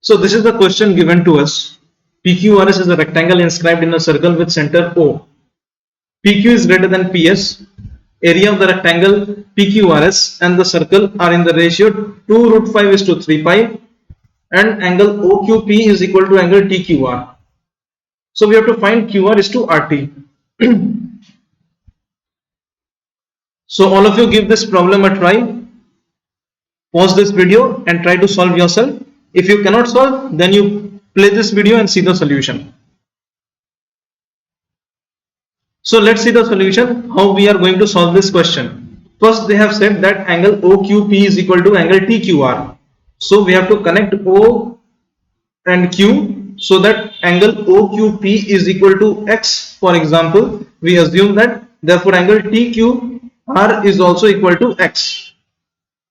So this is the question given to us. PQRS is a rectangle inscribed in a circle with center O. PQ is greater than PS. Area of the rectangle PQRS and the circle are in the ratio 2 root 5 is to 3 pi, and angle OQP is equal to angle TQR. So we have to find QR is to RT. So all of you give this problem a try. Pause this video and try to solve yourself. If you cannot solve, then you play this video and see the solution. So let's see the solution, how we are going to solve this question. First, they have said that angle OQP is equal to angle TQR. So we have to connect O and Q so that angle OQP is equal to X. For example, we assume that therefore angle TQR is also equal to X.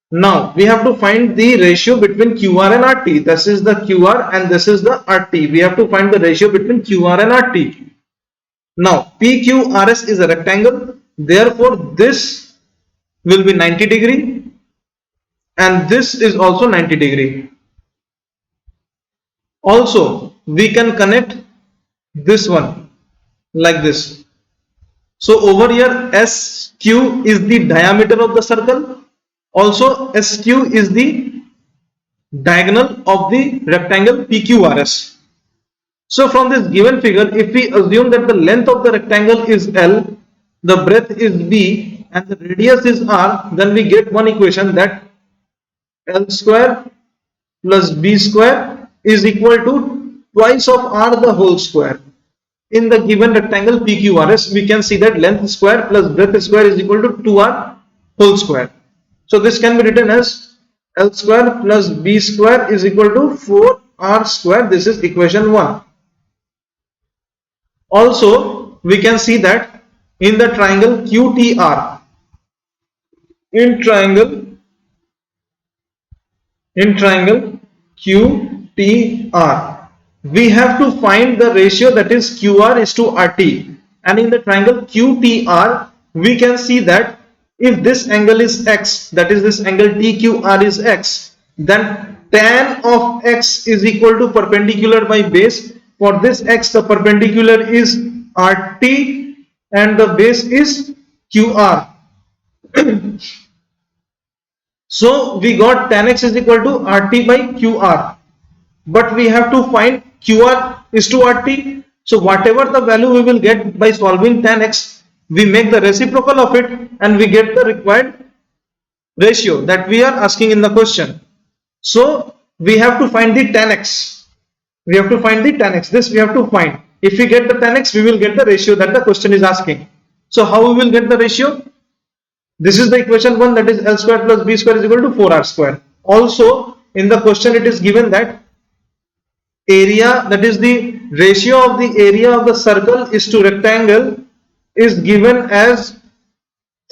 Now we have to find the ratio between QR and RT. This is the QR and this is the RT. We have to find the ratio between QR and RT. Now PQRS is a rectangle, therefore this will be 90 degree and this is also 90 degree. Also we can connect this one like this. So over here SQ is the diameter of the circle, also SQ is the diagonal of the rectangle PQRS. So from this given figure, if we assume that the length of the rectangle is L, the breadth is B and the radius is R, then we get one equation that L square plus B square is equal to twice of R the whole square. In the given rectangle PQRS, we can see that length square plus breadth square is equal to 2R whole square. So this can be written as L square plus B square is equal to 4R square. This is equation 1. Also, we can see that in the triangle QTR, in triangle QTR, we have to find the ratio that is QR is to RT, and in the triangle QTR, we can see that if this angle is X, that is this angle TQR is X, then tan of X is equal to perpendicular by base. For this X, the perpendicular is RT and the base is QR. So we got tan X is equal to RT by QR, but we have to find QR is to RT. So whatever the value we will get by solving tan X, we make the reciprocal of it and we get the required ratio that we are asking in the question. So we have to find the tan X. We have to find the tan X. This we have to find. If we get the tan X, we will get the ratio that the question is asking. So how we will get the ratio? This is the equation 1, that is L square plus B square is equal to 4R square. Also in the question it is given that area, that is the ratio of the area of the circle is to rectangle, is given as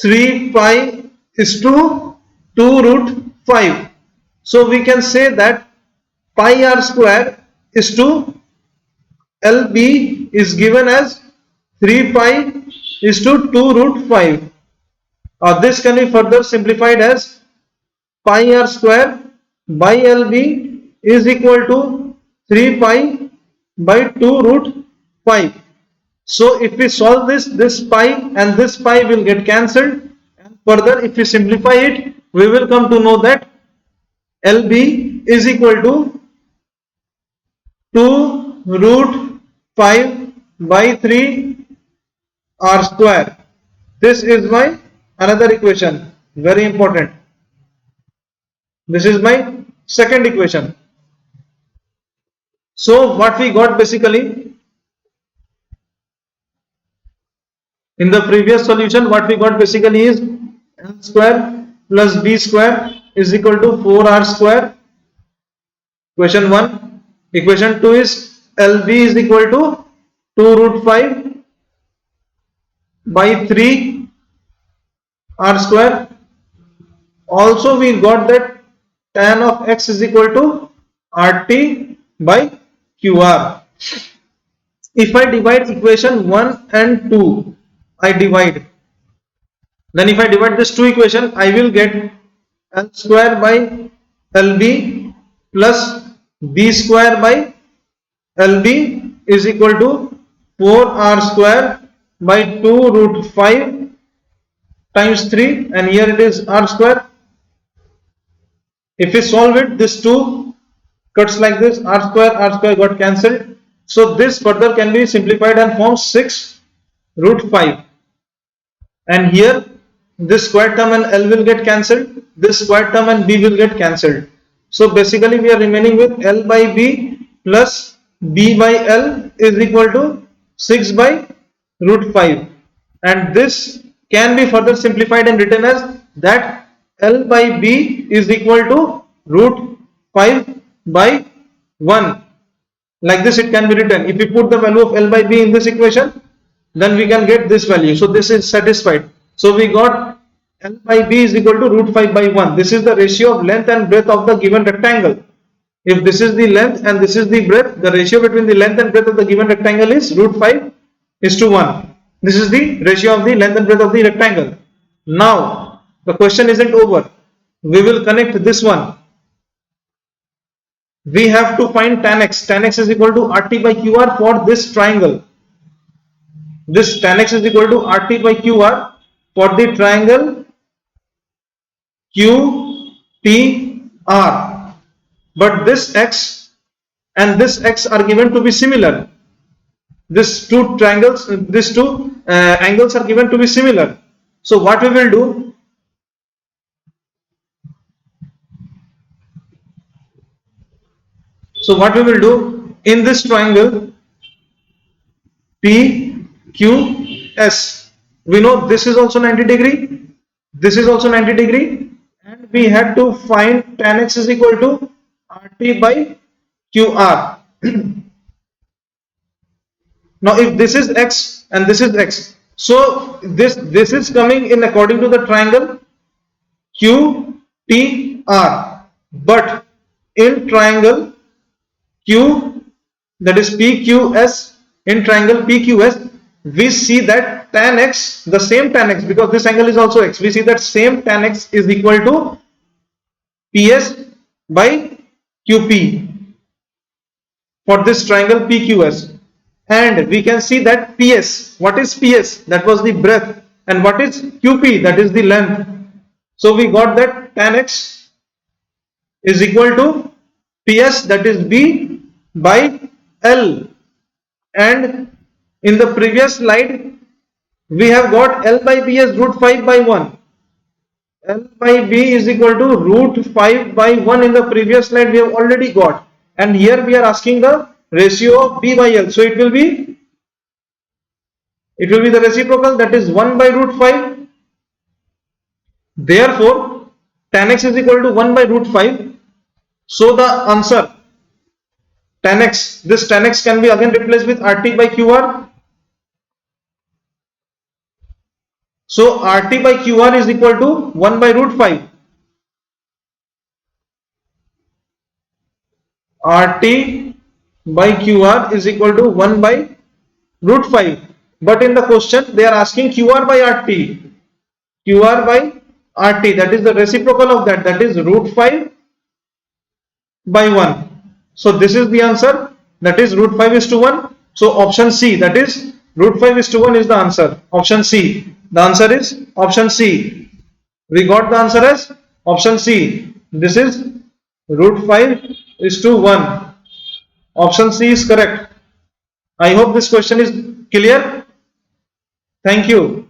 3 pi is to 2 root 5. So we can say that pi r square is to LB is given as 3 pi is to 2 root 5. This can be further simplified as pi r square by LB is equal to 3 pi by 2 root 5. So if we solve this, this pi and this pi will get cancelled, and further if we simplify it, we will come to know that LB is equal to 2 root 5 by 3 r square. This is my another equation, very important. This is my second equation. So what we got basically in the previous solution, what we got basically is L square plus B square is equal to 4R square. Equation 1. Equation 2 is LB is equal to 2 root 5 by 3 R square. Also we got that tan of X is equal to RT by QR. If I divide equation 1 and 2, then if I divide this two equation, I will get L square by LB plus b square by LB is equal to 4r square by 2 root 5 times 3, and here it is r square. If we solve it, this 2 cuts like this, r square got cancelled. So this further can be simplified and forms 6 root 5. And here this square term and L will get cancelled, this square term and B will get cancelled. So basically we are remaining with L by B plus B by L is equal to 6 by root 5, and this can be further simplified and written as that L by B is equal to root 5 by 1. Like this it can be written. If we put the value of L by B in this equation, then we can get this value. So this is satisfied. So we got L by B is equal to root 5 by 1. This is the ratio of length and breadth of the given rectangle. If this is the length and this is the breadth, the ratio between the length and breadth of the given rectangle is root 5 is to 1. This is the ratio of the length and breadth of the rectangle. Now the question isn't over. We will connect this one. We have to find tan x. Tan x is equal to RT by QR for this triangle. This tan x is equal to RT by QR for the triangle QTR. But this x and this x are given to be similar. These two triangles, these two angles are given to be similar. So what we will do? So what we will do in this triangle PQS, we know this is also 90 degree, this is also 90 degree, and we had to find tan x is equal to RT by QR. Now if this is x and this is x, so this is coming in according to the triangle QTR, but in triangle Q, that is PQS, in triangle PQS, we see that tan x, the same tan x, because this angle is also x, we see that same tan x is equal to PS by QP for this triangle PQS. And we can see that PS, what is PS? That was the breadth. And what is QP? That is the length. So we got that tan x is equal to PS, that is B by L. And in the previous slide we have got L by B as root 5 by 1. L by B is equal to root 5 by 1 in the previous slide we have already got. And here we are asking the ratio of B by L. So it will be the reciprocal, that is 1 by root 5. Therefore tan x is equal to 1 by root 5. So the answer tan x, this tan x can be again replaced with RT by QR. So RT by QR is equal to 1 by root 5. RT by QR is equal to 1 by root 5. But in the question they are asking QR by RT. QR by RT, that is the reciprocal of that, that is root 5 by 1. So this is the answer, that is root 5 is to 1. So option C, that is root 5 is to 1 is the answer. Option C. The answer is option C. We got the answer as option C. This is root 5 is to 1. Option C is correct. I hope this question is clear. Thank you.